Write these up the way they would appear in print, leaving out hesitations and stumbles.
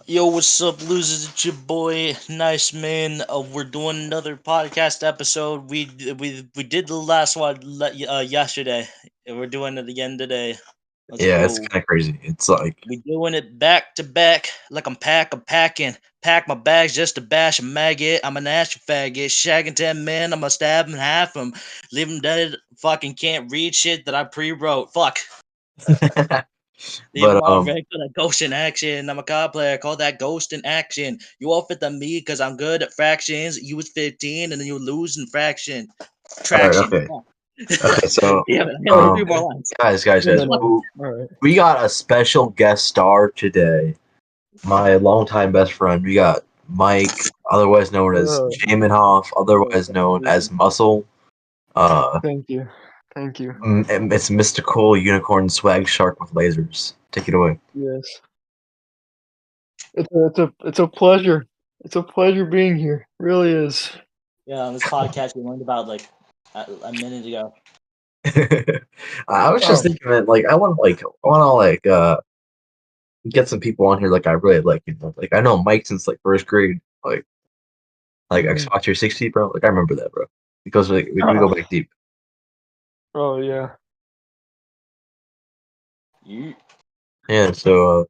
Yo, what's up, losers? It's your boy, Nice Man. We're doing another podcast episode. We did the last one yesterday, and we're doing it again today. Let's Yeah, it's go. kind of crazy. It's like, We doing it back to back, like I'm packing. Pack my bags just to bash a maggot. I'm an ash faggot. Shagging 10 men, I'ma stab him, half him. Leave him dead. Fucking can't read shit that I pre-wrote. Fuck. Leave but him on red for that ghost in action. I'm a card player, call that ghost in action. You all fit than me because I'm good at fractions. You was 15 and then you lose in fraction. all right, Traction. okay, Fuck. okay. So, Yeah, I got a um, few more lines. guys, No, no, no. we, All right. we got a special guest star today. My longtime best friend. We got Mike, otherwise known as Uh, Jamenhoff, otherwise known as Muscle. Thank you. Thank you. And it's mystical unicorn swag shark with lasers. Take it away. Yes. It's a pleasure. It's a pleasure being here. Really is. Yeah, on this podcast we learned about like a minute ago. I was just Oh. thinking that, like, I want to get some people on here like I really like, like I know Mike since like first grade, like Mhm. Xbox 360, bro. Like I remember that, bro, because like we go back deep. Oh yeah. You. Yeah, so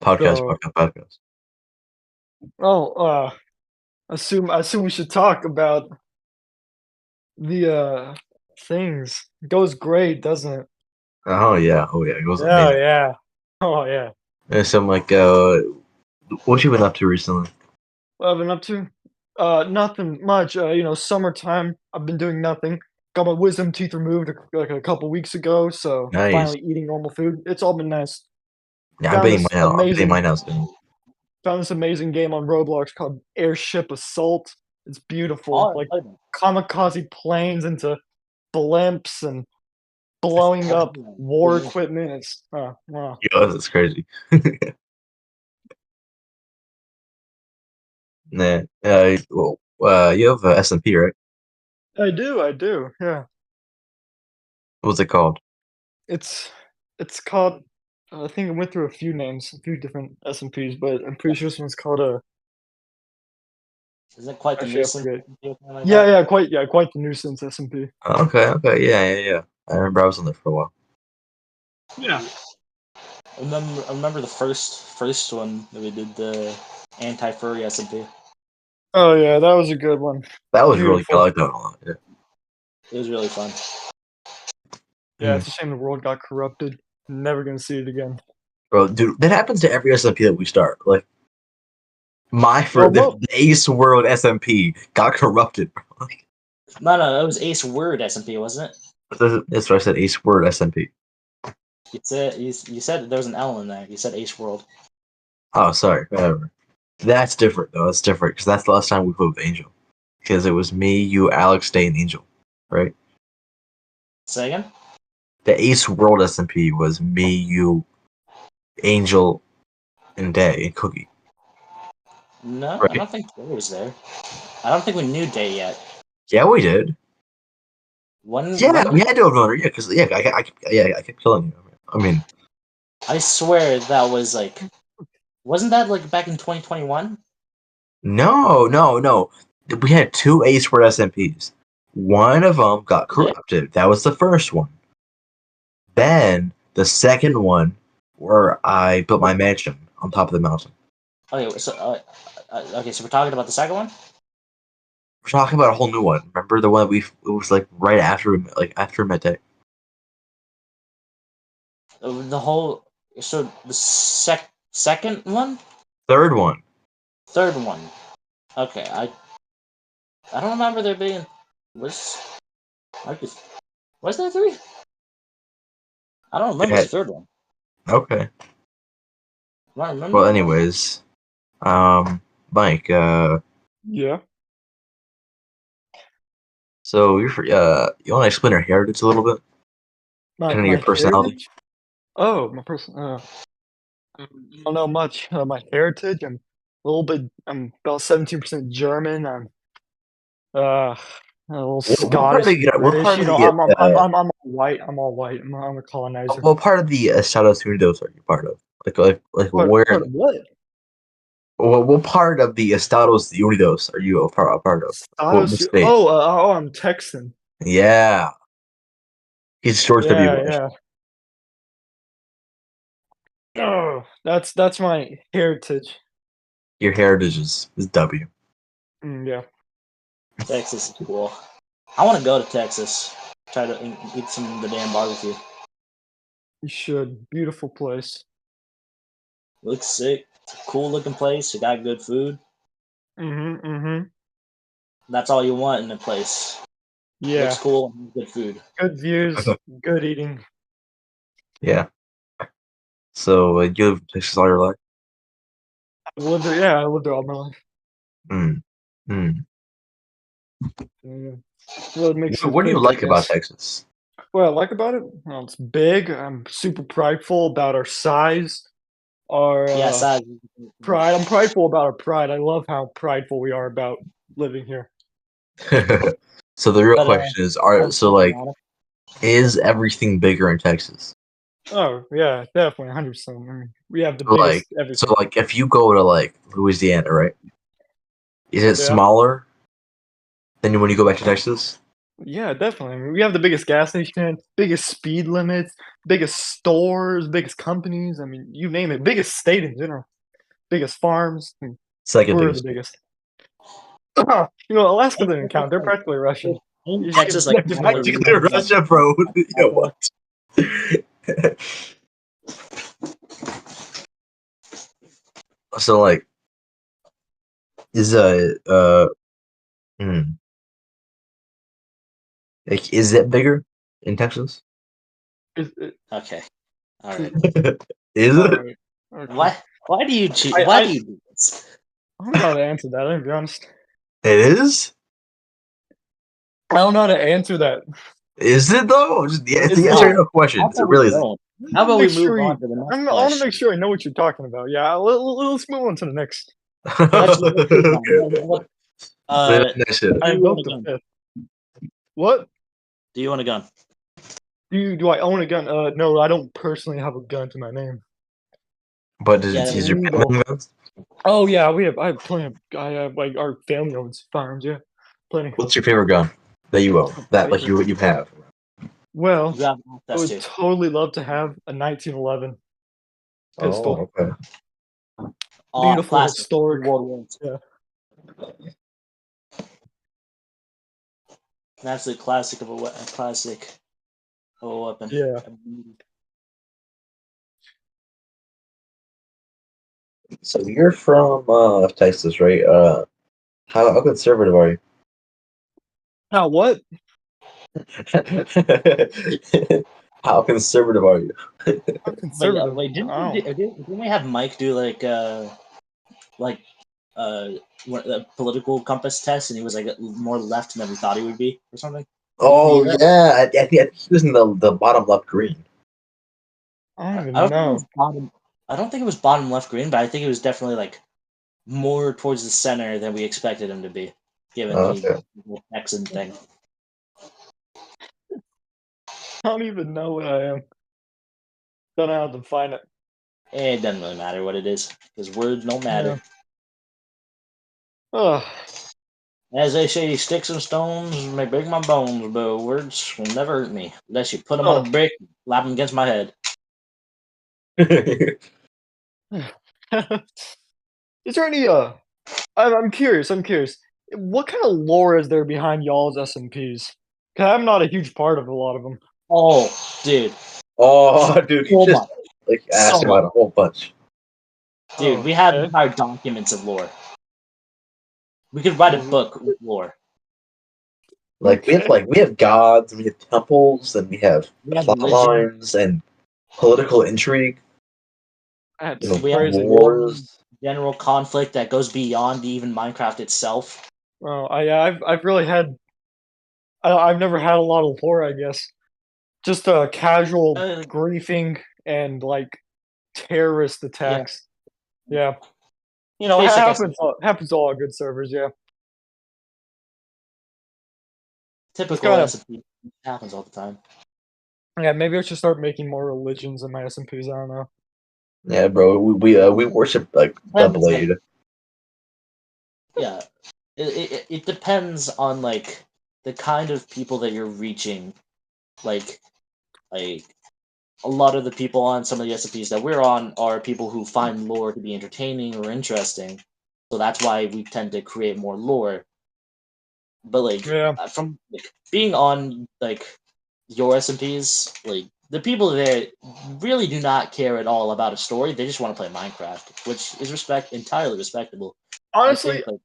podcast, So podcast, podcast. oh I assume we should talk about the things. It goes great, doesn't it? Oh yeah, it was Yeah, amazing. yeah. Oh yeah. And so I'm like, what you been up to recently? What I've been up to? Nothing much. Summertime. I've been doing nothing. Got my wisdom teeth removed like a couple weeks ago, so Nice. finally eating normal food. It's all been nice. Yeah, I'm Found betting this mine out. I'm betting amazing mine out soon. found this amazing game on Roblox called Airship Assault. It's beautiful. Oh, Like kamikaze planes into blimps and blowing up war equipment. It's wow. Yeah, that's crazy. Nah, you have SMP, right? I do. Yeah. What's it called? It's called I think it went through a few names, a few different SMPs, but I'm pretty sure this one's called isn't it quite the actually I nuisance? forget. Like that? Quite the nuisance SMP. Okay, yeah. I remember I was on there for a while. Yeah. I remember the first one that we did, the anti-furry SMP. Oh yeah, that was a good one. That was really good. I Beautiful. like that a lot. Yeah. It was really fun. Yeah, it's a shame the world got corrupted. Never gonna see it again. Bro, dude, that happens to every SMP that we start. Like Well, the Ace World SMP got corrupted, bro. No, it was Ace Word SMP, wasn't it? That's what I said. Ace Word SMP. You said there was an L in there. You said Ace World. Oh, sorry. Whatever. That's different though. That's different because that's the last time we played with Angel. Because it was me, you, Alex, Day, and Angel, right? Say again? The Ace World SMP was me, you, Angel, and Day, and Cookie. No, Right. I don't think Day was there. I don't think we knew Day yet. Yeah, we did. When We had to have known her. Yeah, because I kept killing you. I mean, I swear that was like, wasn't that like back in 2021? no. We had two Ace Word SMPs. One of them got corrupted. That was the first one. Then the second one, where I built my mansion on top of the mountain. Okay, so so we're talking about the second one. We're talking about a whole new one. Remember the one it was like right after midday. The whole so the second one, Third one. third one. Okay, I don't remember there being was there three? I don't remember the third one. Okay. I don't remember. Well, anyways, Mike, yeah. so you want to explain your heritage a little bit? And your personality? Heritage? Oh, my person. I don't know much. My heritage. I'm about 17% German. I'm a little What part of Scottish, what British. part You of know, the I'm all white. I'm all white. I'm a colonizer. what part of the Estados Unidos are you part of? Like What where? part of what? What part of the Estados Unidos are you a part of? What Status state? I'm Texan. Yeah, he's George W. Yeah, Bush. yeah. Oh, that's my heritage. Your heritage is W. Yeah. Texas is cool. I want to go to Texas. Try to eat some of the damn barbecue. You should. Beautiful place. Looks sick. It's a cool looking place. It got good food. Mm-hmm. That's all you want in a place. Looks Yeah. cool and good food. Good views, good eating. Yeah. So you live in Texas all your life? I lived there all my life. Mm. Mm. Yeah. Well, it makes you What do you think, I like about guess. Texas? What I like about it? Well, it's big. I'm super prideful about our size, our Yeah, size. pride. I'm prideful about our pride. I love how prideful we are about living here. So the real But question is, I are was so thinking like, about it. is everything bigger in Texas? Oh yeah, definitely, 100%. I mean, we have the Like, biggest everything. so like, if you go to like Louisiana, right? Is it Yeah, smaller than when you go back to Texas? yeah, definitely. I mean, we have the biggest gas station, biggest speed limits, biggest stores, biggest companies. I mean, you name it. Biggest state in general, biggest farms. Second We're the biggest. biggest. Alaska doesn't count. They're practically Russian. Ain't You just Texas like give one of the Practically regions like Russia, bro. Yeah, Africa? what? So like, is hmm, like, is it bigger in Texas? it, Okay, all right. Is all it? right. Okay. Why? Why do you choose? I Why I do you do this? I don't know how to answer that. To be honest, It is. I don't know how to answer that. Is it though? Just, yeah, it's a Is yes or it? No. no question. How It's a about we really. don't? I How wanna about we make move sure on to the next I wanna make question? sure I know what you're talking about. Yeah, let's move on to the next. Let's move on. Okay. Next shit. Do I you want invoked a the gun? fifth. What? Do you want a gun? Do I own a gun? No, I don't personally have a gun to my name. But Yeah, It's is your family illegal. own guns? Oh yeah, I have plenty of. I have like our family owns firearms. Yeah, plenty. What's your favorite gun that you own? My That like favorite. you have? Well, You have I access would to. totally love to have a 1911 pistol. Oh, okay. Oh, Beautiful, classic. historic. World War II. Yeah, An absolute classic of a classic of a weapon. yeah. So you're from Texas, right? How conservative are you? Now what? How conservative are you? I'm conservative. Wait, I don't. didn't we have Mike do like uh a political compass test, and he was like more left than we thought he would be, or something? Didn't we Oh do that? yeah, I think he was in the bottom left green. I don't I even don't think it know. was bottom. I don't think it was bottom left green, but I think it was definitely like more towards the center than we expected him to be, given Oh, he okay. the Texan thing. I don't even know what I am. Don't know how to define it. It doesn't really matter what it is, because words don't Yeah. matter. Ugh. As they say, sticks and stones may break my bones, but words will never hurt me unless you put them on Oh. a brick, and slap them against my head. Is there any I'm curious. I'm curious. What kind of lore is there behind y'all's SMPs? Cause I'm not a huge part of a lot of them. Oh, dude, Oh, dude, you so just much, like so asked much, about a whole bunch. dude. Oh, We have okay. entire documents of lore. We could write a Oh, book with lore. Like okay. we have gods, we have temples, and we have We have plot religion. lines and political intrigue. That's We have crazy. Yeah. Wars. general conflict that goes beyond even Minecraft itself. Well, I've really had I've never had a lot of lore. I guess just casual Uh, griefing and like terrorist yeah, attacks. Yeah. basic Happens to all good servers. Yeah. It's typical kind of SMP happens all the time. yeah. Maybe I should start making more religions in my SMPs. I don't know. Yeah, bro. We worship like the Depends, like, blade. yeah, it depends on like the kind of people that you're reaching. Like a lot of the people on some of the SCPs that we're on are people who find lore to be entertaining or interesting. So that's why we tend to create more lore. But like Yeah. from like being on like your SMPs, like the people there really do not care at all about a story. They just want to play Minecraft, which is entirely respectable. I Honestly, think like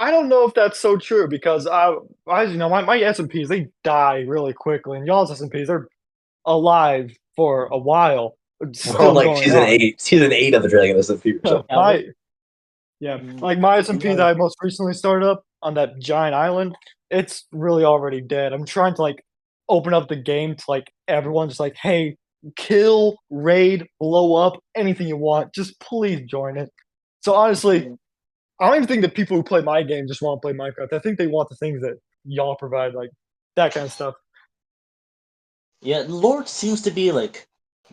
I don't know if that's so true because as you know, my SMPs they die really quickly, and y'all's SMPs they're alive for a while, We're on still like going on. season 8 of the Dragon SMP or something. yeah, My Yeah, like my SMP we're that I most recently started up on that giant island, it's really already dead. I'm trying to like open up the game to like everyone, just like, hey, kill, raid, blow up, anything you want. Just please join it. So honestly, I don't even think that people who play my game just want to play Minecraft. I think they want the things that y'all provide, like that kind of stuff. Yeah, lore seems to be like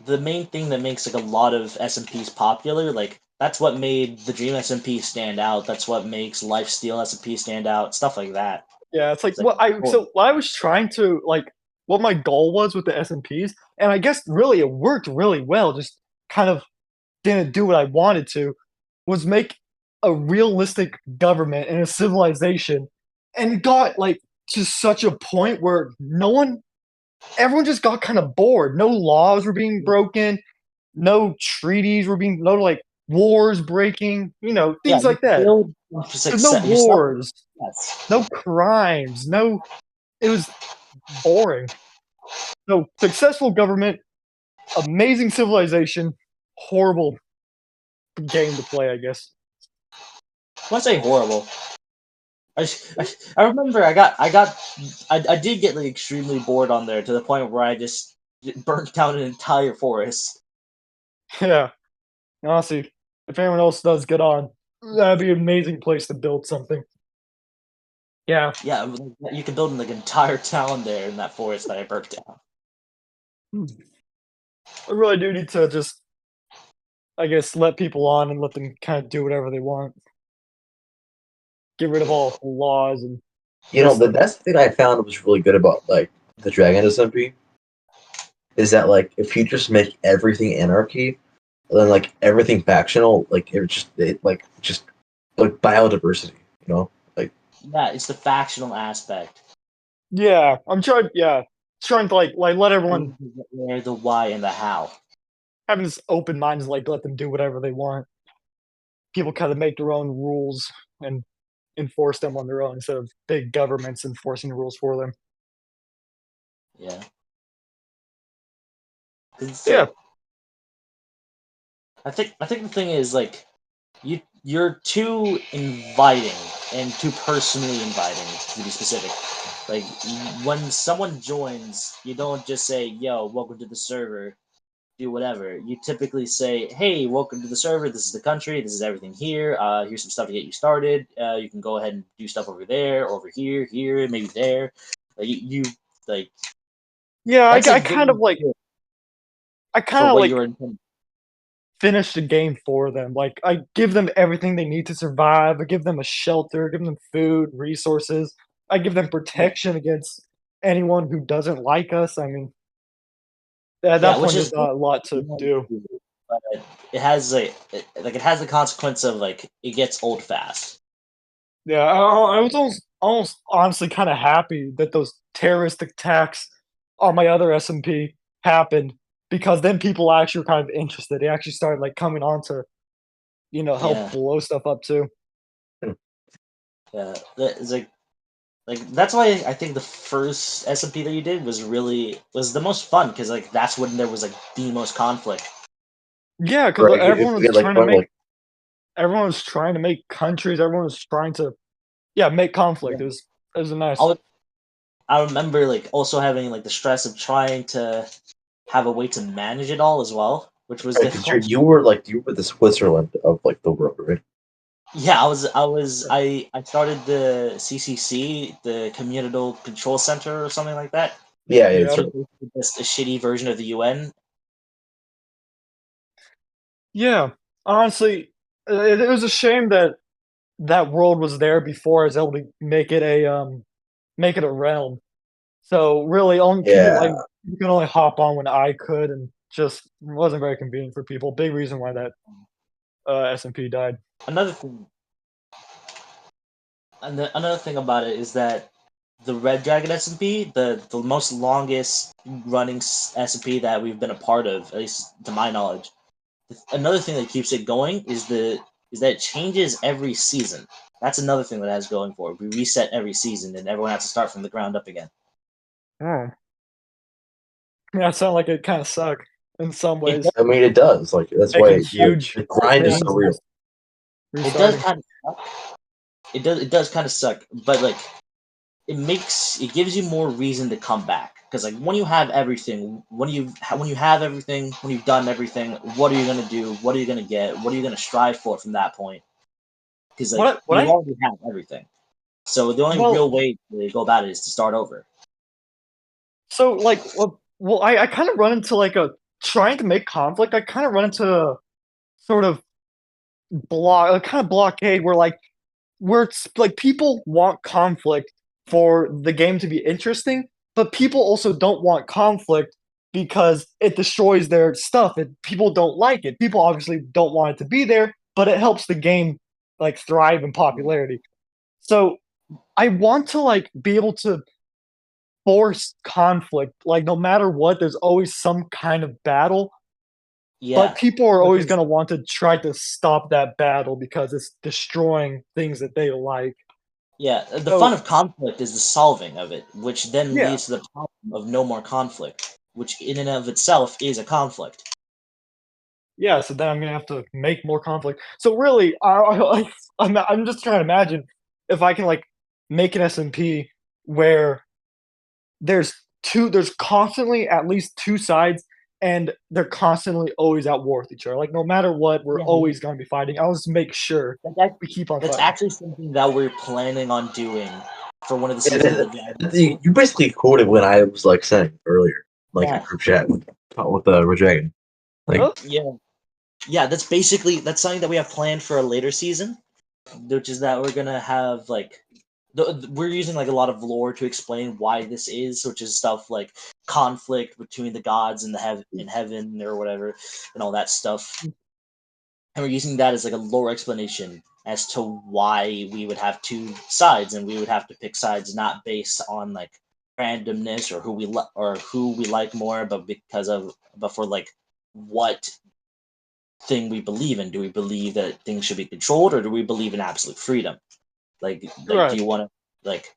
the main thing that makes like a lot of SMPs popular. Like that's what made the Dream SMP stand out. That's what makes Lifesteal SMP stand out. Stuff like that. Yeah, it's like It's like lore. what I was trying to like what my goal was with the SMPs, and I guess really it worked really well. Just kind of didn't do what I wanted to, was make a realistic government and a civilization, and got like to such a point where everyone just got kind of bored. No laws were being broken, no treaties were being, no like wars breaking, Yeah, things you like that. build for There's no success. wars, Yes. no crimes, no. It was boring. So successful government, amazing civilization, horrible game to play, I guess. I want to say horrible. I remember I did get like extremely bored on there to the point where I just burnt down an entire forest. Yeah. Honestly, if anyone else does get on, that'd be an amazing place to build something. Yeah. Yeah, you can build like an entire town there in that forest that I burnt down. Hmm. I really do need to just, I guess, let people on and let them kind of do whatever they want. Get rid of all laws and just the. That's the thing I found was really good about like the Dragon SMP is that like if you just make everything anarchy, then like everything factional, like just like biodiversity, you know, like Yeah, it's the factional aspect. Yeah, I'm trying. Yeah, trying to like let everyone The where, the why, and the how. having this open mind is like let them do whatever they want. People kind of make their own rules and enforce them on their own instead of big governments enforcing the rules for them. Yeah. It's Yeah, like I think the thing is like you're too inviting and too personally inviting to be specific. Like when someone joins, you don't just say, "Yo, welcome to the server." Do whatever. You typically say, "Hey, welcome to the server. This is the country. This is everything here. Here's some stuff to get you started. You can go ahead and do stuff over there, over here, here, maybe there." Like you like yeah. that's I like kind of very like good I for kind of what like you're intending. finish the game for them. Like I give them everything they need to survive. I give them a shelter, give them food, resources. I give them Yeah, protection against anyone who doesn't like us. I mean, at yeah, that which point, is there's good. not a lot to You want do. to do it, but it has like it has the consequence of like it gets old fast. Yeah, I was almost honestly kind of happy that those terrorist attacks on my other SMP happened because then people actually were kind of interested. They actually started like coming on to help Yeah, blow stuff up too. yeah. It's like that's why I think the first SMP that you did was the most fun because like that's when there was like the most conflict. Yeah, because right. You get like fun like everyone was trying to make countries. Everyone was trying to make Yeah. conflict. It was I nice. would, I remember like also having like the stress of trying to have a way to manage it all as well, which was right because difficult. you were the Switzerland of like the world, right? Yeah, I started the CCC, the Communal Control Center or something like that, Yeah, Yeah, it's which is right. basically just a shitty version of the UN. Yeah, honestly, it was a shame that that world was there before I was able to make it a realm. So really, only people Yeah. like you can only hop on when I could, and just wasn't very convenient for people. Big reason why that SMP died. Another thing, another thing about it is that the Red Dragon SMP, the most longest running SMP that we've been a part of, at least to my knowledge. Another thing that keeps it going is that it changes every season. That's another thing that it has going for it. We reset every season, and everyone has to start from the ground up again. Oh, yeah, it sounded like it kind of sucked in some It ways, does, I mean, it does. Like that's why making huge the grind is so things and real. just it does restarting. kind of suck. It does kind of suck, but like it gives you more reason to come back because like when you have everything, when you have everything, when you've done everything, what are you gonna do? What are you gonna get? What are you gonna strive for from that point? Because like What you I already have everything. So the only well, real way to go about it is to start over. so like I kind of run into like a trying to make conflict. I kind of run into a sort of a kind of blockade where it's like people want conflict for the game to be interesting, but people also don't want conflict because it destroys their stuff. People don't like it. People obviously don't want it to be there, but it helps the game like thrive in popularity. So I want to like be able to force conflict. Like no matter what, there's always some kind of battle, but Yeah, people are always because going to want to try to stop that battle because it's destroying things that they like. yeah, the fun So of conflict is the solving of it, which then yeah, leads to the problem of no more conflict, which in and of itself is a conflict. yeah. So then I'm gonna have to make more conflict. So really, I'm just trying to imagine if I can like make an SMP where there's there's constantly at least two sides, and they're constantly always at war with each other. Like no matter what, we're Yeah, always gonna be fighting. I'll just make sure that's act- we keep on that's fighting. actually something that we're planning on doing for one of the Yeah, seasons of the Dragon. you basically quoted what I was like saying earlier, like in a Yeah, group chat with Red Dragon. Like, Oh, yeah, yeah. That's something that we have planned for a later season, which is that we're gonna have like we're using like a lot of lore to explain why this is, which is stuff like conflict between the gods and in heaven or whatever, and all that stuff. And we're using that as like a lore explanation as to why we would have two sides, and we would have to pick sides not based on like randomness or who we like more, but for like what thing we believe in. Do we believe that things should be controlled, or do we believe in absolute freedom? Do right. you want to like?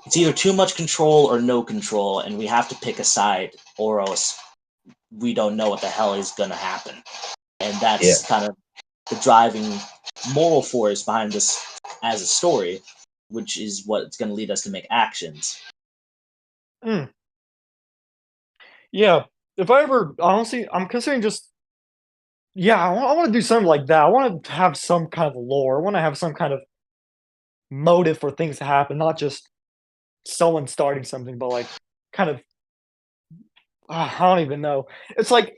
It's either too much control or no control, and we have to pick a side, or else we don't know what the hell is gonna happen. And yeah, that's kind of the driving moral force behind this as a story, which is what's going to lead us to make actions. Mm, yeah. If I ever honestly, I'm considering just yeah. I want to do something like that. I want to have some kind of lore. I want to have some kind of motive for things to happen, not just someone starting something, but like kind of I don't even know. It's like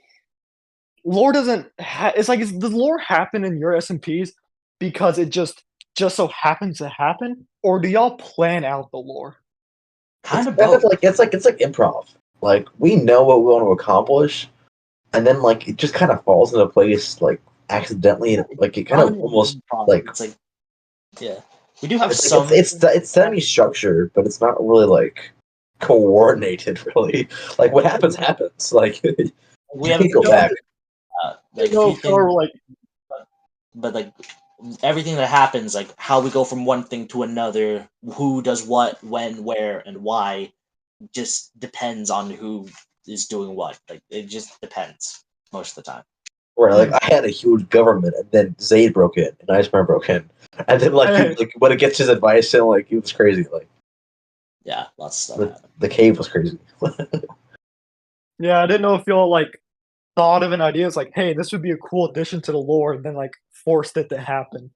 lore doesn't. It's like does lore happen in your SMPs because it just so happens to happen, or do y'all plan out the lore? it's Kind of kind of both. like it's like improv. Like we know what we want to accomplish, and then like it just kind of falls into place like accidentally, and like it kind of Dominant almost improv. like It's like, yeah, we do have it's like some. it's semi structured, but it's not really like coordinated. Really, like what happens happens. Like We you have can't go No, I back. didn't like a know few if y'all things, were like but like everything that happens, like how we go from one thing to another, who does what, when, where, and why, just depends on who is doing what. Like it just depends most of the time. Where like mm, I had a huge government, and then Zayd broke in, and Iceman broke in, and then like he hey, like when it gets his advice, and like he was crazy. Like Yeah, lots of stuff happens. the cave was crazy. yeah, I didn't know if y'all like thought of an idea. It's like, hey, this would be a cool addition to the lore, and then like forced it to happen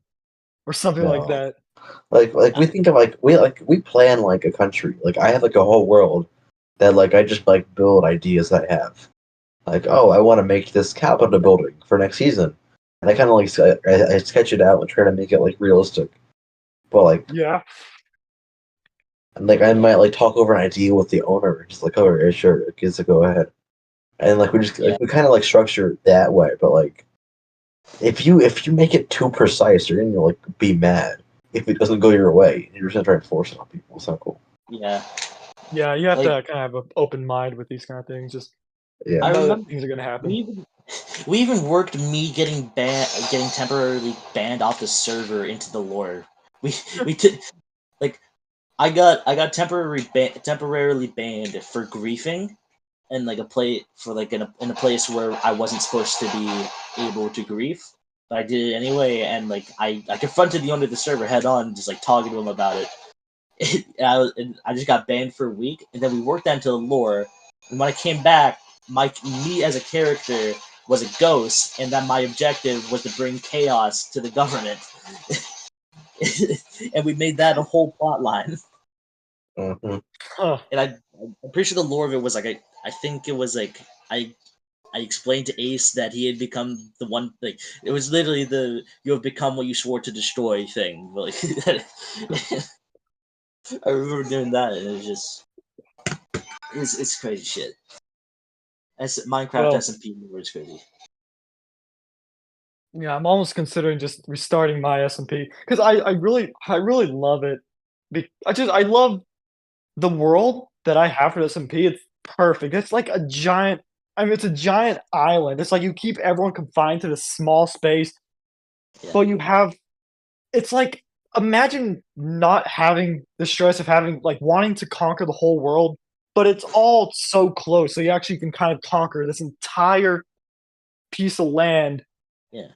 or something like No, that. like we think of like we plan like a country. Like I have like a whole world that like I just like build ideas I have. Like oh, I want to make this Capitol building for next season. and I kind of like I sketch it out and try to make it like realistic, but like Yeah. and like I might like talk over an idea with the owner, just like, oh, yeah, sure, it gets to go ahead, and like we just Yeah. like we kind of like structure it that way, but like if you make it too precise, you're gonna like be mad if it doesn't go your way. You're just gonna try and force it on people. It's not cool. Yeah. Yeah, you have Like to kind of have an open mind with these kind of things. Just Yeah. I know that remember things are gonna we happen. even we even worked me getting temporarily banned off the server into the lore. We did like I got temporarily banned for griefing and like a play for like in a place where I wasn't supposed to be able to grief. But I did it anyway, and like I confronted the owner of the server head on, just like talking to him about it. And I just got banned for a week, and then we worked that into the lore. And when I came back, me as a character was a ghost, and that my objective was to bring chaos to the government. And we made that a whole plot line. Hmm. Huh. And I'm pretty sure the lore of it was like I think it was like I explained to Ace that he had become the one. Like it was literally the "you have become what you swore to destroy" thing. Like I remember doing that, and it was just it's crazy shit. Minecraft Well, SMP lore is crazy. yeah, I'm almost considering just restarting my SMP because I really love it. I love the world that I have for SMP. It's perfect. It's like a giant. I mean, it's a giant island. It's like you keep everyone confined to this small space, Yeah, but you have. It's like imagine not having the stress of having like wanting to conquer the whole world, but it's all so close. So you actually can kind of conquer this entire piece of land. yeah,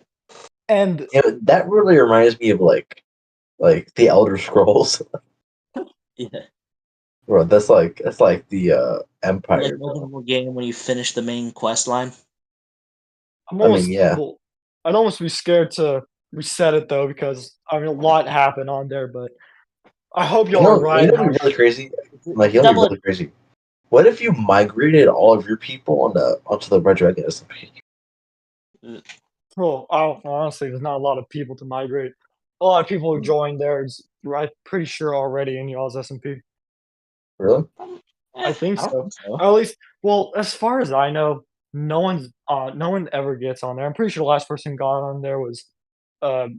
And You know, that really reminds me of like the Elder Scrolls. yeah. Bro, that's like the Or like Empire, an bro. open world game when you finish the main quest line. I'm I mean, almost yeah. well, I'd almost be scared to reset it though because I mean a lot happened on there, but I hope y'all are You right. know And what'd be really crazy? Like, It's you know what'd be double. really crazy? What if you migrated all of your people onto the Red Dragon SMP? well, honestly, there's not a lot of people to migrate. A lot of people who joined there is right pretty sure already in y'all's SMP. Really? I think I don't so. think so. Or at least, well, as far as I know, no one ever gets on there. I'm pretty sure the last person who got on there was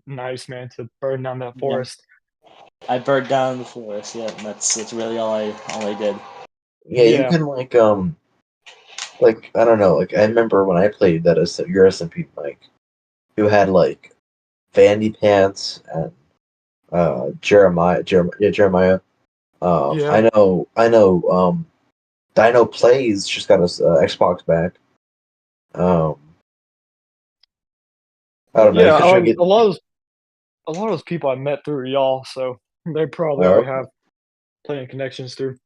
nice man to burn down that Yeah, forest. I burned down the forest. Yeah, and that's really all I did. Yeah, you Yeah, can like I don't know. Like I remember when I played that as your SMP, Mike, you had like Vandy Pants and Jeremiah. yeah, I know. Dino Plays just got his Xbox back. Um, I don't know. You yeah. could try to get. A lot of those people I met through y'all, so they probably Oh, already okay. have plenty of connections through.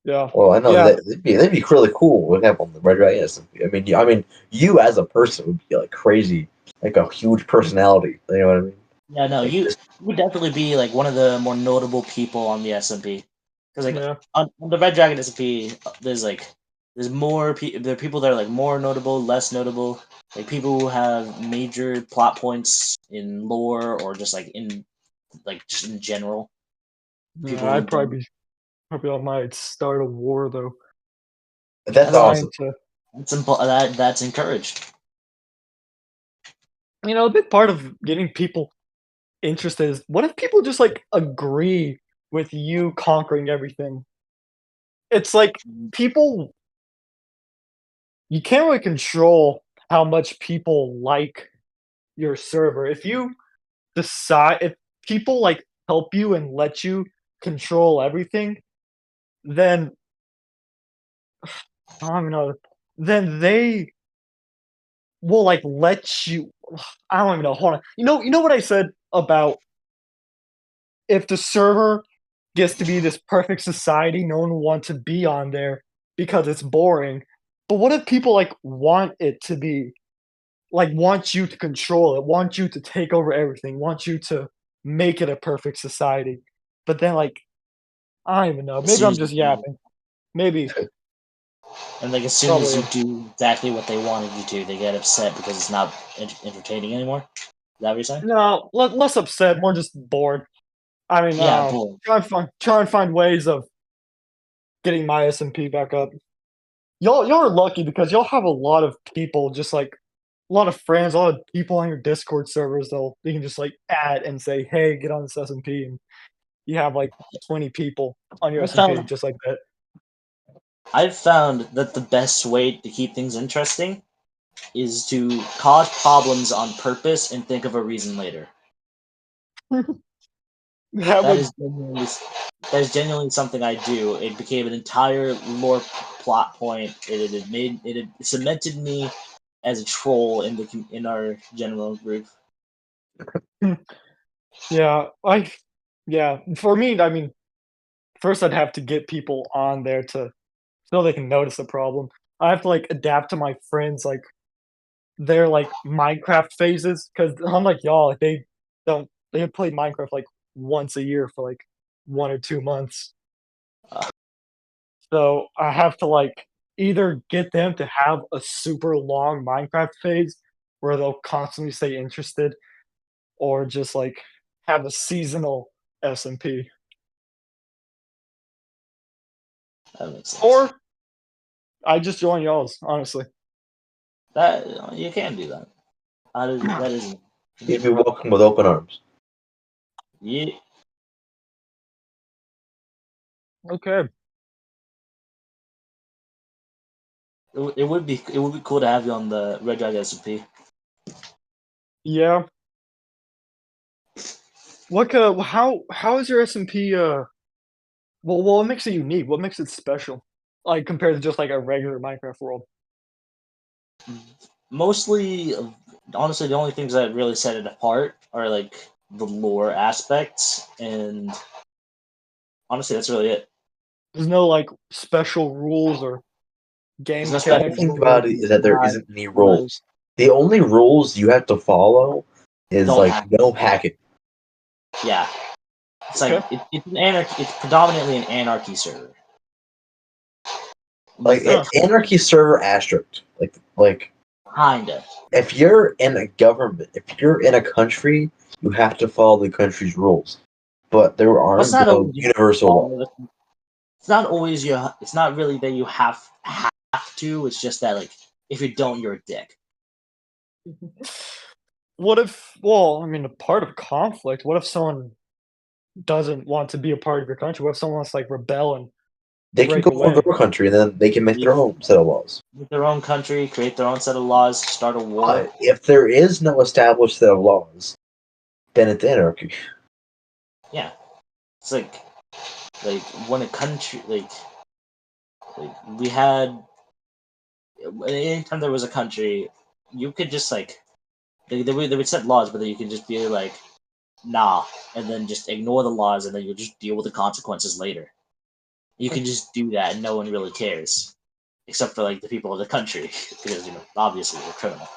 Yeah, Well, I know yeah, that they'd be really cool to have on the Red Dragon SMP. I mean, you as a person would be like crazy, like a huge personality. You know what I mean? Yeah, no, Like you just would definitely be like one of the more notable people on the SMP. Because like yeah, on the Red Dragon SMP, there's more there are people that are like more notable, less notable, like people who have major plot points in lore or just like in like just in general. yeah. People who I'd don't. probably I might start a war though, that's That's trying awesome. to. that's encouraged. You know, a big part of getting people interested is what if people just like agree with you conquering everything? It's like people you can't really control how much people like your server. If you decide if people like help you and let you control everything, then I don't even know. Then they will like let you. I don't even know. Hold on. You know what I said about if the server gets to be this perfect society, no one will want to be on there because it's boring. But what if people like want it to be like want you to control it, want you to take over everything, want you to make it a perfect society? But then like I don't even know. As Maybe soon I'm as just you yapping. Maybe And like as soon as you do exactly what they wanted you to, they get upset because it's not entertaining anymore. Is that what you're saying? No, less upset, more just bored. I mean, Yeah, bored. try and find ways of getting my SMP back up. Y'all are lucky because y'all have a lot of people, just like a lot of friends, a lot of people on your Discord servers. They can just like add and say, "Hey, get on this SMP," and you have like 20 people on your I SMP found just like that. I've found that the best way to keep things interesting is to cause problems on purpose and think of a reason later. That That would is genuinely, that is genuinely something I do. It became an entire lore plot point. It cemented me as a troll in our general group. yeah, yeah. For me, I mean, first I'd have to get people on there to so they can notice the problem. I have to like adapt to my friends like their like Minecraft phases because unlike y'all, like they play Minecraft like once a year for like 1 or 2 months. Uh, So I have to like either get them to have a super long Minecraft phase where they'll constantly stay interested, or just like have a seasonal SMP. that makes sense. Or I just join y'all's, honestly. That you can do that. That is You'd be welcome with open arms. yeah. Okay. It would be cool to have you on the Red Dragon SMP. Yeah. How is your SMP well what makes it unique? What makes it special? Like compared to just like a regular Minecraft world. Mostly, honestly, the only things that really set it apart are like the lore aspects, and honestly, that's really it. There's no like special rules or game There's no The special mechanics. thing about it is that there God, isn't any rules. rules. The only rules you have to follow is Don't like hack. no hacking. Yeah, it's Okay. like it's an anarchy. It's predominantly an anarchy server. Like Huh. anarchy server asterisk. Like Kinda. if you're in a government, if you're in a country, you have to follow the country's rules. But there But it's aren't not no always you have to universal law. follow the. It's not always you. It's not really that you have to. It's just that like if you don't, you're a dick. What if well, I mean a part of conflict, what if someone doesn't want to be a part of your country? What if someone wants to like rebel and They can break go from away? their country and then they can make their own set of laws. Make their own country, create their own set of laws, start a war. But if there is no established set of laws, then it's anarchy. Yeah, it's like when a country like we had anytime there was a country, you could just like they would set laws, but then you could just be like nah, and then just ignore the laws, and then you'll just deal with the consequences later. You can just do that, and no one really cares, except for like the people of the country, because obviously they're criminal.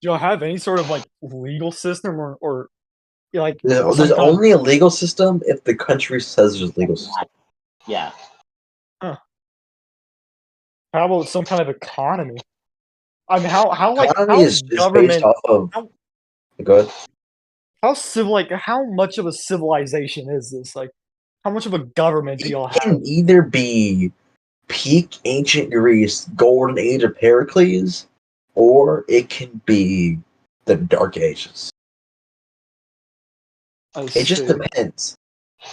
Do y'all have any sort of like legal system or like There's some kind of only a legal system if the country says there's a legal system. Yeah, huh, how about some kind of economy? I mean, how like Economy how is based government off of. how Go ahead. how civil like how much of a civilization is this? Like, how much of a government do It y'all can have? either be peak ancient Greece, golden age of Pericles, or it can be the Dark Ages. I It just see. depends.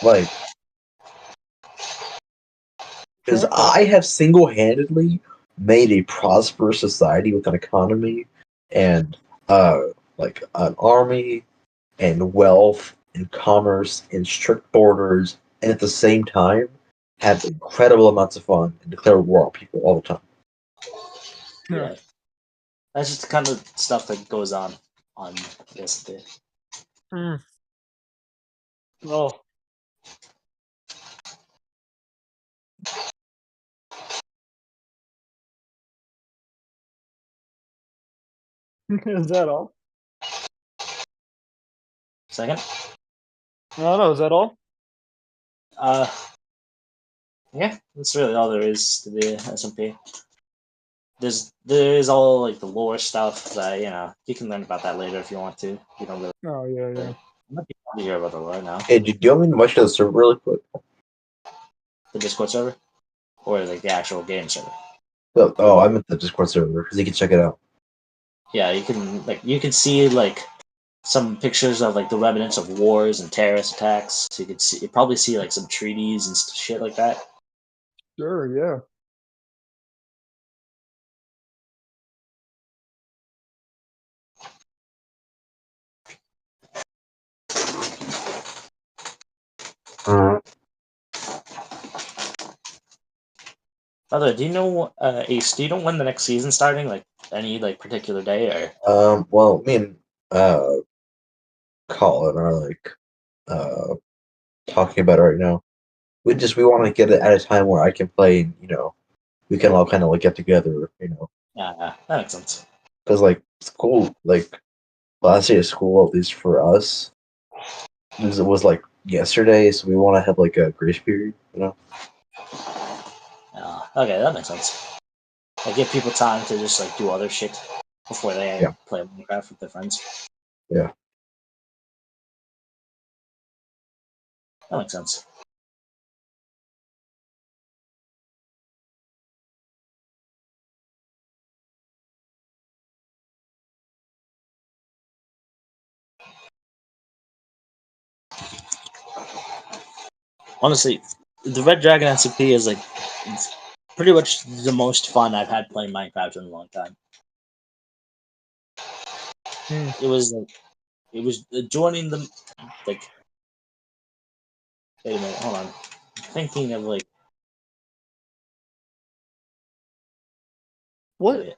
Like, because Okay. I have single-handedly made a prosperous society with an economy and like an army and wealth and commerce and strict borders, and at the same time have incredible amounts of fun and declare war on people all the time. Huh. yeah. That's just the kind of stuff that goes on this day. Hmm. Oh, is that all? Second, No, no, is that all? uh, yeah, that's really all there is to the SMP. there's all like the lore stuff that you can learn about that later if you want to. You don't really. Oh yeah. I'm not to hear about the lore now. Hey, do you want me to much of the server really quick? The Discord server, or like the actual game server. Oh, I meant the Discord server because you can check it out. Yeah, you can see like some pictures of like the remnants of wars and terrorist attacks. So you probably see like some treaties and shit like that. Sure, yeah. By the way, do you know Ace? Do you know when the next season's starting? Like any like particular day or? Well, me and Colin are like talking about it right now. We want to get it at a time where I can play. And, we can all kind of like get together. Yeah, that makes sense. Because like school, like last day of school, at least for us, it was like yesterday, so we want to have like a grace period. Okay, that makes sense. Like give people time to just like do other shit before they Yeah. play Minecraft with their friends. Yeah. That makes sense. Honestly, the Red Dragon SCP is like it's pretty much the most fun I've had playing Minecraft in a long time. It was like joining them like. Wait a minute, hold on. I'm thinking of like What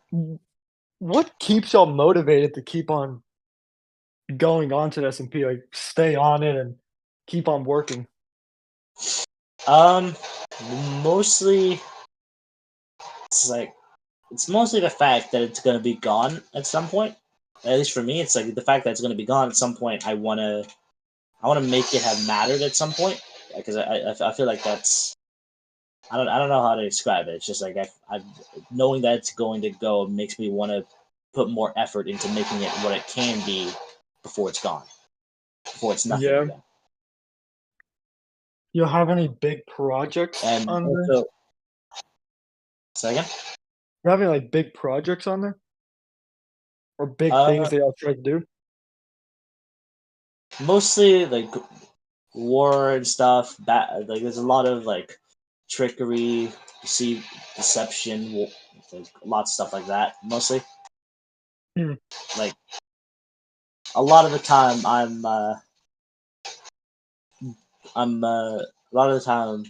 what keeps y'all motivated to keep on going on to the SMP? Like stay on it and keep on working. um mostly it's like it's mostly the fact that it's gonna be gone at some point. At least for me, it's like the fact that it's gonna be gone at some point. I wanna make it have mattered at some point because I feel like that's I don't know how to describe it. It's just like I knowing that it's going to go makes me want to put more effort into making it what it can be before it's gone, before it's nothing Yeah. again. You have any big projects And on there? also, second, You having like big projects on there? Or big uh, things that y'all try to do? mostly like war and stuff. Like there's a lot of like trickery, deception, like, lots of stuff like that. Mostly, Hmm. like a lot of the time, a lot of the time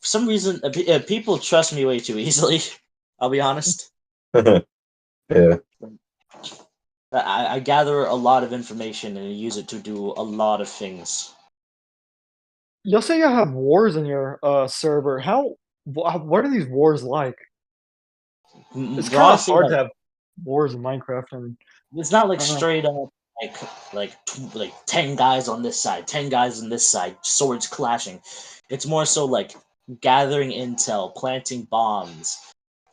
for some reason, people trust me way too easily. I'll be honest. Yeah. I gather a lot of information and use it to do a lot of things. You'll say you have wars in your server. What are these wars like? It's They're kind of honestly hard to like have wars in Minecraft. I mean, it's not like I don't know. straight up like 10 guys on this side, 10 guys on this side, swords clashing. It's more so like gathering intel, planting bombs,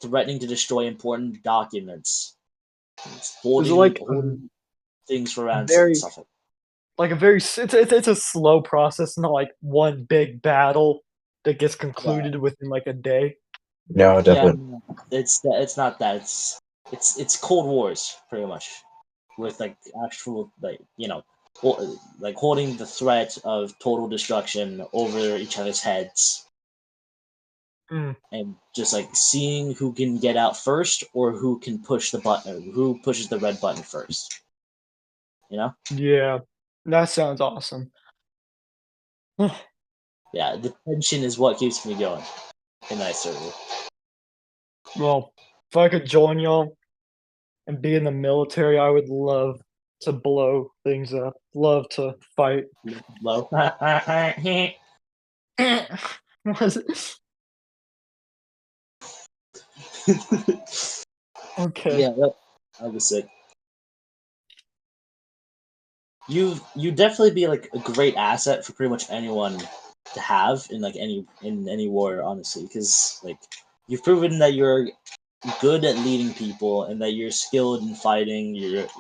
threatening to destroy important documents, Is it holding things for ransom and very stuff like. like a very it's a slow process, not like one big battle that gets Yeah, concluded within like a day? No, yeah, definitely. no, it's not that. It's Cold Wars pretty much with like actual like holding the threat of total destruction over each other's heads Mm, and just like seeing who can get out first or who can push the button, who pushes the red button first. You know? yeah, that sounds awesome. Yeah, the tension is what keeps me going in that server. Well, if I could join y'all and be in the military, I would love to blow things up. Love to fight. Low. Was it? Okay. Yeah, that was sick. You definitely be like a great asset for pretty much anyone to have in like any war, honestly, because like you've proven that you're good at leading people and that you're skilled in fighting,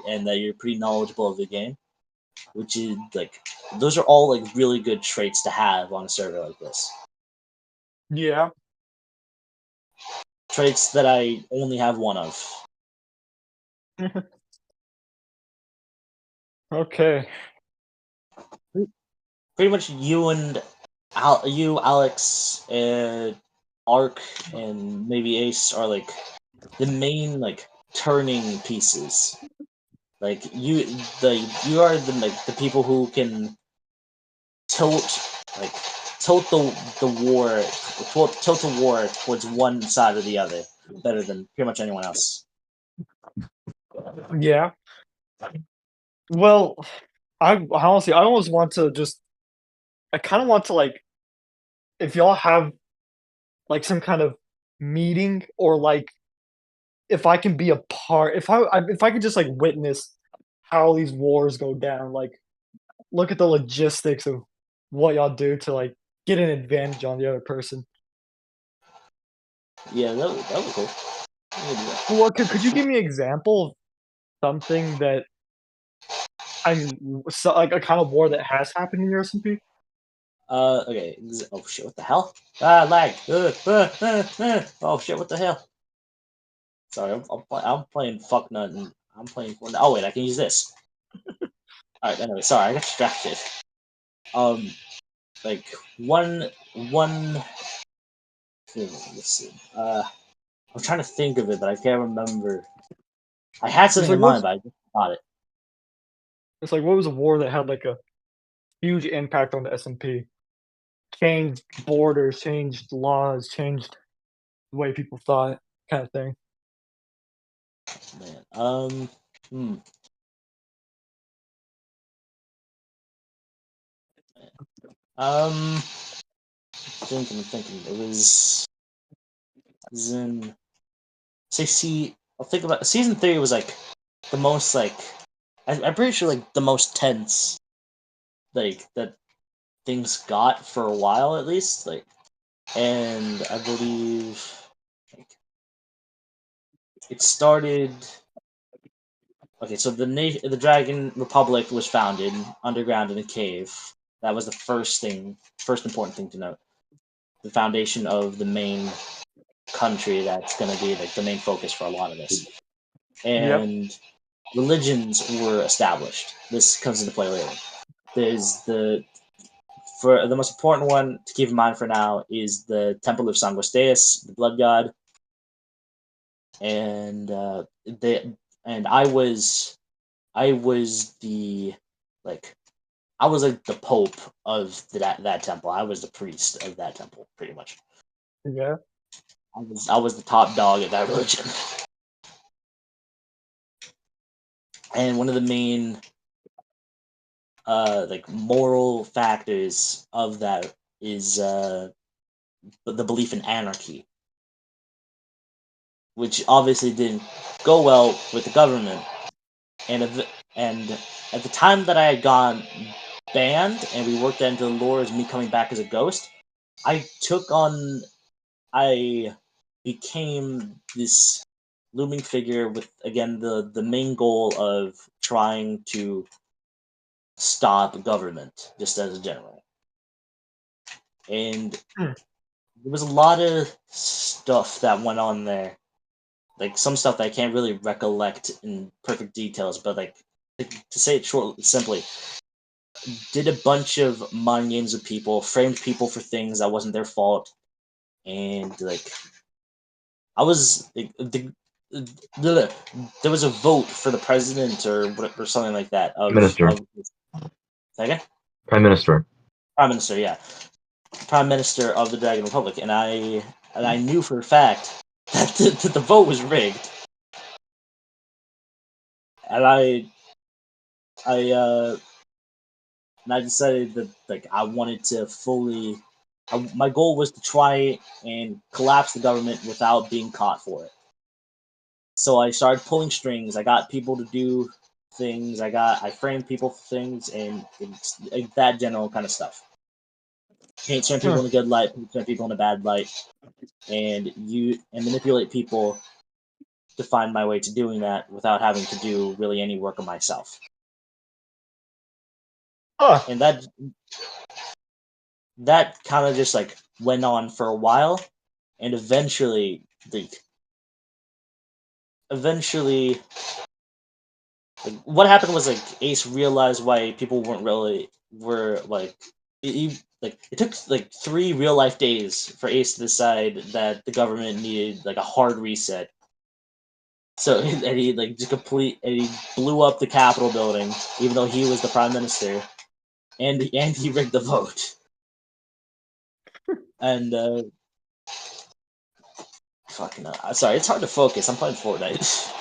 and that you're pretty knowledgeable of the game, which is like those are all like really good traits to have on a server like this. Yeah. Traits that I only have one of. Okay. Pretty much you and Alex, and Ark, and maybe Ace are like the main like turning pieces. Like you are the people who can tilt like tilt the war tilt the war towards one side or the other better than pretty much anyone else. Yeah. Well, I honestly, I almost want to just, I kind of want to like, if y'all have like some kind of meeting or like, if I can be a part, if I could just like witness how these wars go down, like look at the logistics of what y'all do to like get an advantage on the other person. Yeah, that was cool. We can do that. Well, could you give me an example of something that so, like a kind of war that has happened in your SMP? Okay. Oh shit! What the hell? Lag. Oh shit! What the hell? Sorry, I'm playing fuck nut, and I'm playing. Oh wait, I can use this. All right. Anyway, sorry, I got distracted. Um, like one. Let's see. I'm trying to think of it, but I can't remember. I had It's something like in mind, what's but I just forgot it. it's like what was a war that had like a huge impact on the SMP? Changed borders, changed laws, changed the way people thought, kind of thing. Man. Hmm. Um. Thinking. It was in. Say, see. I'll think about season 3. Was like the most like. I'm pretty sure like the most tense like that things got for a while at least like, and I believe like, it started. Okay, so the Dragon Republic was founded underground in a cave. That was the first important thing to note. The foundation of the main country that's going to be like the main focus for a lot of this. Yep. And religions were established. This comes into play later. There's for the most important one to keep in mind for now is the Temple of Sanguesteus, the Blood God, and I was the like I was like the pope of that temple. I was the priest of that temple, pretty much. Yeah. I was the top dog of that religion, and one of the main like moral factors of that is the belief in anarchy, which obviously didn't go well with the government. And at the time that I had gone banned, and we worked that into the lore as me coming back as a ghost, I took on I became this looming figure with again the main goal of trying to stop government just as a general. And Hmm. there was a lot of stuff that went on there. Like some stuff that I can't really recollect in perfect details, but like to say it short simply, did a bunch of mind games with people, framed people for things that wasn't their fault, and like I was like, there was a vote for the president or something like that Minister. of second Prime Minister. prime minister, yeah, prime minister of the Dragon Republic, and I knew for a fact that the vote was rigged, and I and I decided that like I wanted to fully. My goal was to try and collapse the government without being caught for it. So I started pulling strings. I got people to do things. I framed people for things, and it's like that general kind of stuff. Paint certain people Huh. in a good light, paint certain people in a bad light, and manipulate people to find my way to doing that without having to do really any work on myself. And that kind of just like went on for a while, and eventually like, what happened was like Ace realized why people were like it took like 3 real life days for Ace to decide that the government needed like a hard reset. So and he like and he blew up the Capitol building, even though he was the prime minister, and he rigged the vote. And fucking sorry, it's hard to focus. I'm playing Fortnite.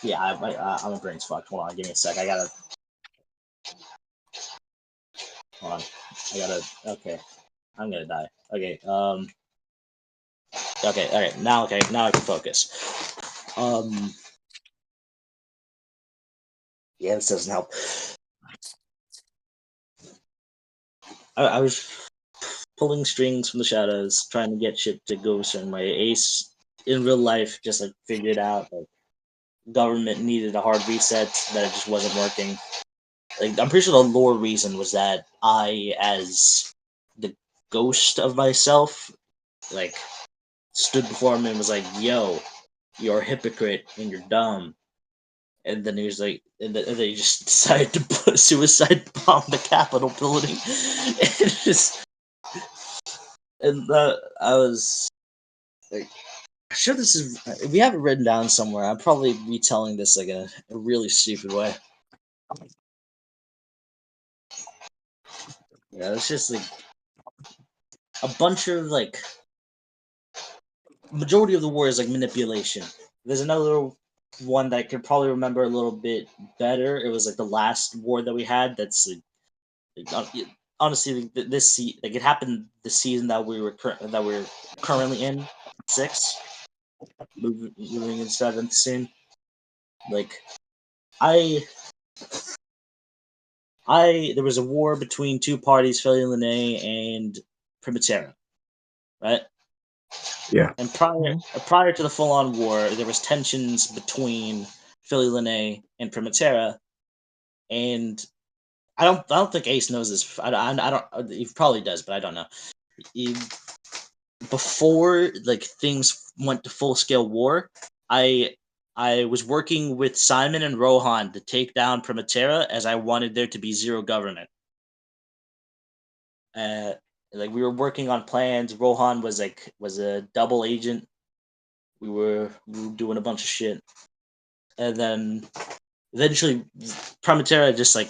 Yeah, I'm a brain's fucked. Hold on, give me a sec. Hold on. Okay. I'm gonna die. Okay, okay, alright, now I can focus. Yeah, this doesn't help. I was pulling strings from the shadows, trying to get shit to go a certain way. Ace, in real life, just like figured out like government needed a hard reset, that it just wasn't working. Like, I'm pretty sure the lore reason was that I, as the ghost of myself, like, stood before him and was like, "Yo, you're a hypocrite and you're dumb." And then he was like, and then he just decided to put suicide bomb the Capitol building. And just, and I was like, I'm sure this is, we have it written down somewhere. I'm probably retelling this like a really stupid way. Yeah, it's just like a bunch of like, majority of the war is like manipulation. There's another one that I could probably remember a little bit better. It was like the last war that we had. That's honestly this like it happened the season that we're currently in, 6, moving in 7th soon. Like I there was a war between 2 parties, Philly Linnae and Primatera, right? Yeah. And prior to the full on war, there was tensions between Philly Linnae and Primatera, and I don't think Ace knows this. I don't. He probably does, but I don't know. Before like things went to full scale war, I was working with Simon and Rohan to take down Primatera, as I wanted there to be zero government. Like we were working on plans. Rohan was a double agent. We were doing a bunch of shit, and then eventually Primatera just like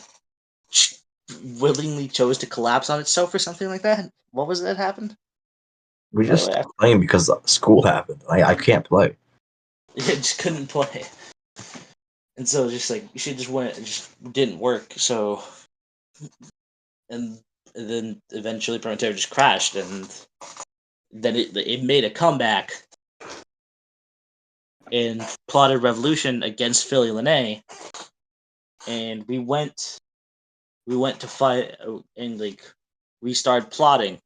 willingly chose to collapse on itself or something like that. What was that happened? We By the just way, stopped playing because school happened. I can't play. I just couldn't play, and so just like she just went, it just didn't work. So and then eventually Primatera just crashed, and then it made a comeback and plotted revolution against Philly Linnae, and we went to fight, and like we started plotting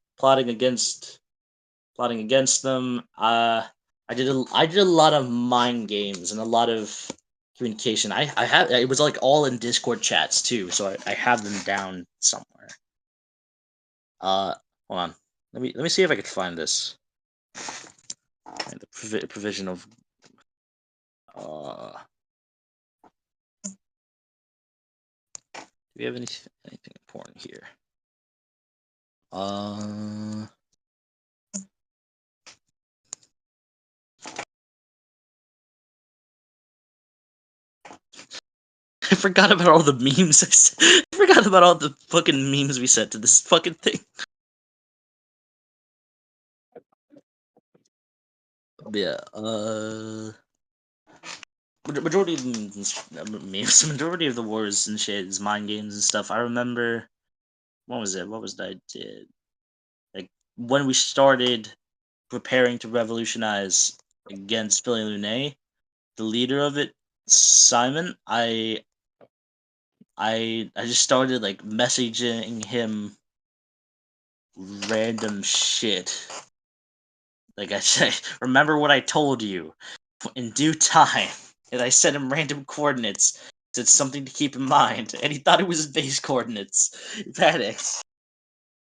against them. I did a lot of mind games and a lot of communication. I have it was like all in Discord chats too, so I have them down somewhere. Hold on. Let me see if I could find this. The provision of do we have anything important here? I forgot about all the memes. I forgot about all the fucking memes we sent to this fucking thing. Yeah. Majority of the memes, majority of the wars and shit is mind games and stuff. I remember. What was it? What was that I did? Like when we started preparing to revolutionize against Philly Lunet, the leader of it, Simon, I just started like messaging him random shit. Like I said, remember what I told you. In due time, and I sent him random coordinates. Said something to keep in mind, and he thought it was his base coordinates. He panicked.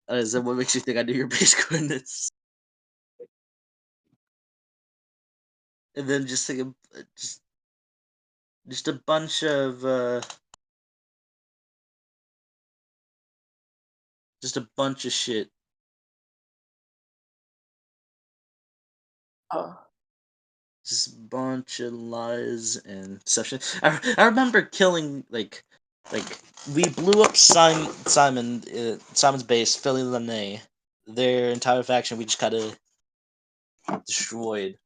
Is that what makes you think I knew your base coordinates? And then just like just a bunch of just a bunch of shit. Just a bunch of lies and deception. I remember killing like we blew up Simon's base, Philly Lene. Their entire faction we just kind of destroyed.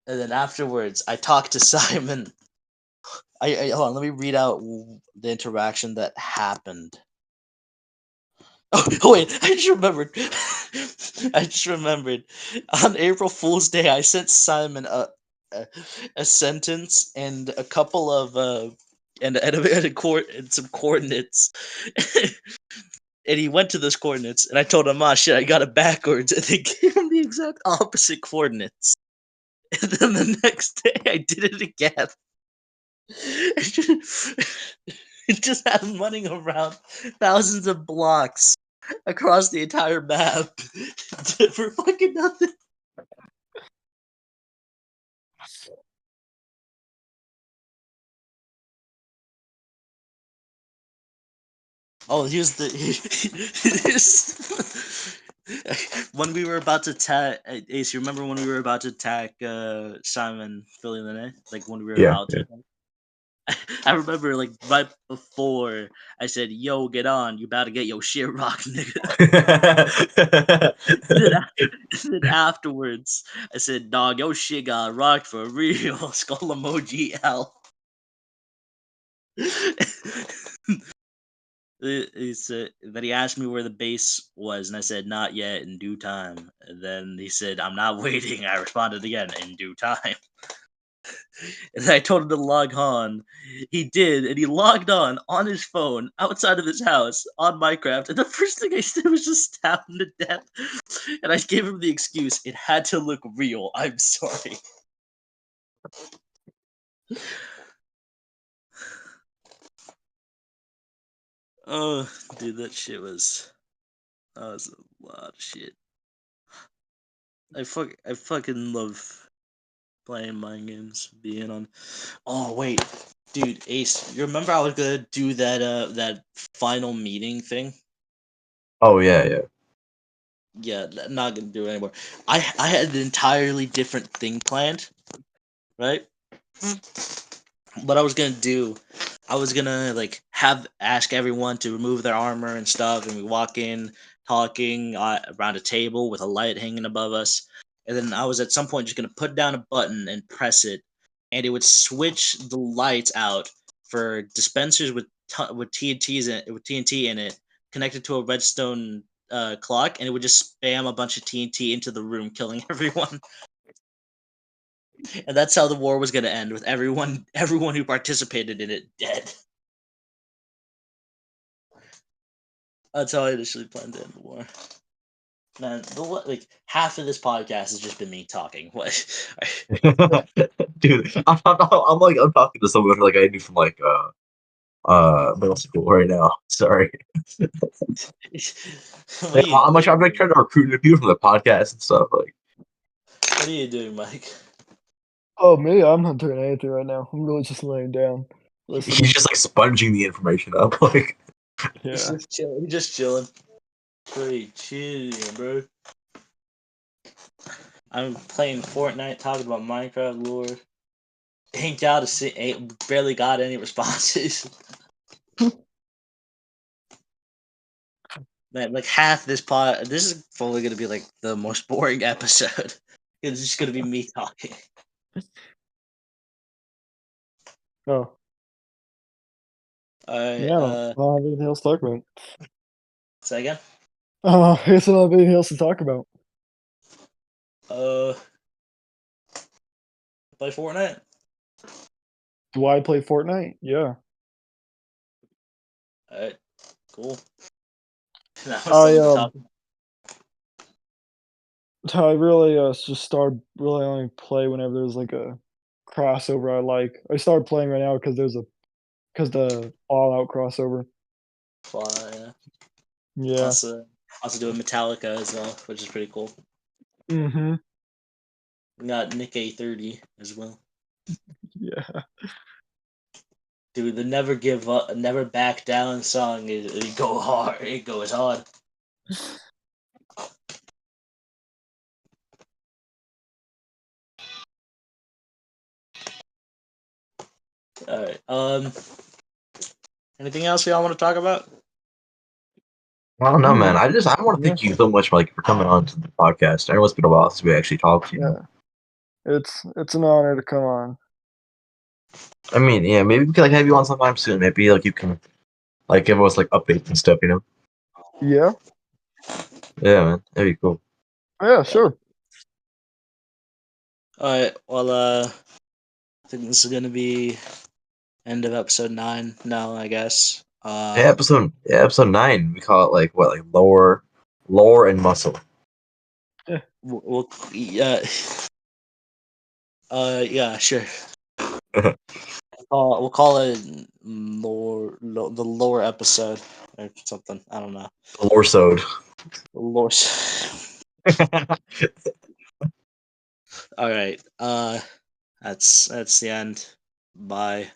And then afterwards, I talked to Simon. I hold on. Let me read out the interaction that happened. Oh wait, I just remembered. I just remembered. On April Fool's Day, I sent Simon a sentence and a couple of and some coordinates. And he went to those coordinates, and I told him, "Ah, shit, I got it backwards." And they gave him the exact opposite coordinates. And then the next day, I did it again. It just had him running around thousands of blocks across the entire map for fucking nothing. Oh, here's the when we were about to attack Ace. You remember when we were about to attack Simon Philly Lene? Like when we were Yeah, about yeah. to. I remember like right before I said, "Yo, get on! You about to get your shit rocked, nigga." And then afterwards, I said, "Dog, your shit got rocked for real." Skull emoji L. He said, then he asked me where the base was, and I said, "Not yet, in due time." And then he said, "I'm not waiting." I responded again, "In due time." And I told him to log on. He did, and he logged on his phone outside of his house on Minecraft. And the first thing I did was just stab him to death. And I gave him the excuse it had to look real. I'm sorry. Oh, dude, that was a lot of shit. I fucking love playing mind games, being on. Oh wait, dude, Ace, you remember I was gonna do that final meeting thing? Oh yeah, yeah. Yeah, not gonna do it anymore. I had an entirely different thing planned, right? What I was gonna do, I was gonna like have ask everyone to remove their armor and stuff, and we walk in talking around a table with a light hanging above us, and then I was at some point just gonna put down a button and press it, and it would switch the lights out for dispensers with TNT in it, connected to a redstone clock, and it would just spam a bunch of TNT into the room, killing everyone. And that's how the war was going to end, with everyone who participated in it dead. That's how I initially planned to end the war. Man, like half of this podcast has just been me talking. What? Dude, I'm talking to someone like I knew from like middle school right now. Sorry. What are Like, you doing? I'm like trying to recruit new people from the podcast and stuff. Like What are you doing, Mike? Oh, me? I'm not doing anything right now. I'm really just laying down, listening. he's just like sponging the information up. Like Yeah. He's just chilling. Pretty chilling, bro. I'm playing Fortnite, talking about Minecraft lore. Ain't barely got any responses. Man, like half this pod. This is probably gonna be like the most boring episode. It's just gonna be me talking. Oh, Alright, yeah. I don't have anything else to talk about. say again? I guess I don't have anything else to talk about. Uh, play Fortnite? Do I play Fortnite? Yeah. Alright, cool. That was I something to talk about. I really just started really only play whenever there's like a crossover I like. I started playing right now because the All Out crossover. Yeah. Yeah. Also doing Metallica as well, which is pretty cool. Mm-hmm. We got Nick A30 as well. Yeah. Dude, the Never Give Up, Never Back Down song it go hard. It goes hard. All right. Anything else y'all want to talk about? I don't know, man. I want to Yeah. thank you so much, for coming on to the podcast. I know it's been a while since we actually talked. Yeah. It's an honor to come on. I mean, yeah, maybe we could have you on sometime soon. Maybe you can give us updates and stuff. Yeah. Yeah, man, that'd be cool. Yeah. Sure. All right. Well, I think this is gonna be end of episode 9 now. I guess. Episode 9. We call it lore and muscle. We'll yeah, sure. We'll call it the lower episode or something. I don't know. Lore sode. Lore. All right. That's the end. Bye.